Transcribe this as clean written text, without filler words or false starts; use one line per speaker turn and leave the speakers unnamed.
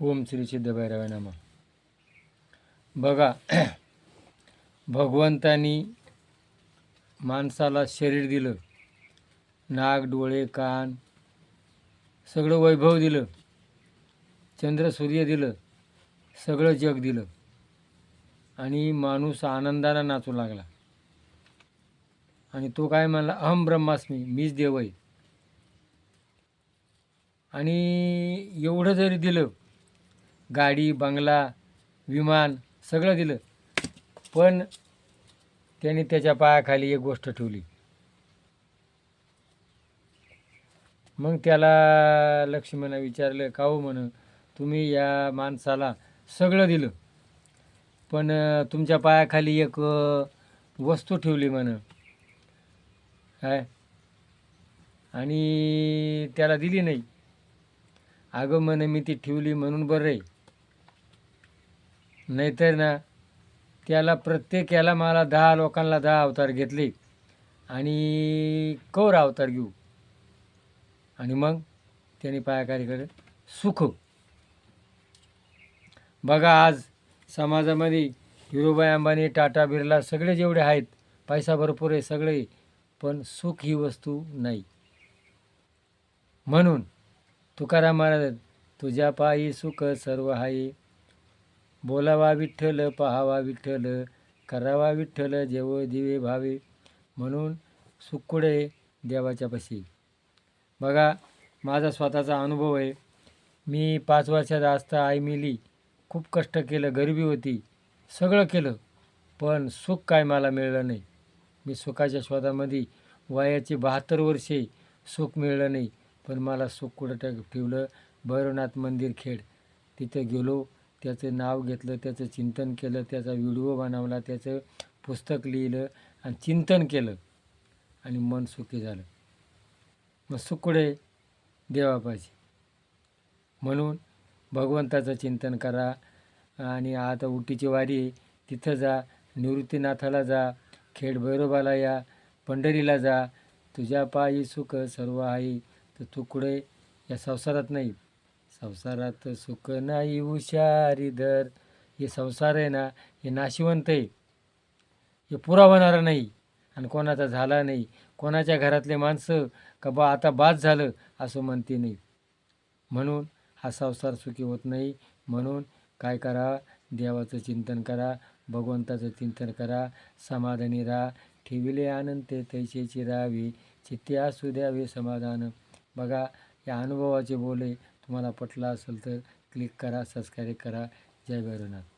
ओम श्री सिद्ध भैरवाय नमः. बघा, भगवंतानी माणसाला शरीर दिलं, नाक डोळे कान सगळं वैभव दिलं, चंद्र सूर्य दिलं, सगळं जग दिलं आणि माणूस आनंदानं नाचू लागला. आणि तो काय म्हणला, अहम ब्रह्मास्मी, मीच देव आहे. आणि एवढं जरी दिलं, गाडी बंगला विमान सगळं दिलं, पण त्याने त्याच्या पायाखाली एक गोष्ट ठेवली. मग त्याला लक्ष्मणा विचारलं, का हो म्हण, तुम्ही या माणसाला सगळं दिलं, पण तुमच्या पायाखाली एक वस्तू ठेवली म्हण, काय, आणि त्याला दिली नाही. अगं म्हणे, मी ती ठेवली म्हणून बरं आहे, नाहीतर ना त्याला प्रत्येक याला मला 10 लोकांना 10 अवतार घेतले आणि कवर अवतार घेऊ. आणि मग त्याने पायाखालीकडे सुख. बघा, आज समाजामध्ये हिरोबाई अंबानी, टाटा बिर्ला सगळे जेवढे आहेत, पैसा भरपूर आहे सगळे, पण सुख ही वस्तू नाही. म्हणून तुकाराम महाराज, तुझ्या पायी सुख सर्व आहे, बोलावा विठ्ठल, पहावा विठ्ठल, करावा विठ्ठल, जेव दिवे भावे. म्हणून सुख कुठे? देवाच्या पाशी. बघा, माझा स्वतःचा अनुभव आहे. मी 5 वर्षाचा असता आई मेली, खूप कष्ट केलं, गरिबी होती, सगळं केलं, पण सुख काय मला मिळलं नाही. मी सुखाच्या शोधामध्ये वयाची 72 वर्षे सुख मिळलं नाही. पण मला सुख कुठं ठेवलं? भैरवनाथ मंदिर खेड, तिथं गेलो, त्याचं नाव घेतलं, त्याचं चिंतन केलं, त्याचा व्हिडिओ बनवला, त्याचं पुस्तक लिहिलं आणि चिंतन केलं आणि मन सुखी झालं. मग सुख कुठे? देवापाशी. म्हणून भगवंताचं चिंतन करा. आणि आता उटीची वारी आहे, तिथं जा, निवृत्तीनाथाला जा, खेड भैरोबाला या, पंढरीला जा. तुझ्या पायी सुख सर्व आहे. तर तू कुठे? या संसारात नाही. संसारात सुख नाही हुशारी धर. हे संसार आहे ना, हे नाशिवंत आहे, हे पुरा होणारा नाही आणि कोणाचा झाला नाही. कोणाच्या घरातले माणसं का बा आता बाद झालं असं म्हणते नाही. म्हणून हा संसार सुखी होत नाही. म्हणून काय करा? देवाचं चिंतन करा, भगवंताचं चिंतन करा, समाधानी राहा. ठेविले आनंद तैसेची राहावे, चित्ते असू द्यावे समाधान. बघा, या अनुभवाचे बोले तुम्हाला पटला असेल तर क्लिक करा, सबस्क्राईब करा. जय भैरवनाथ.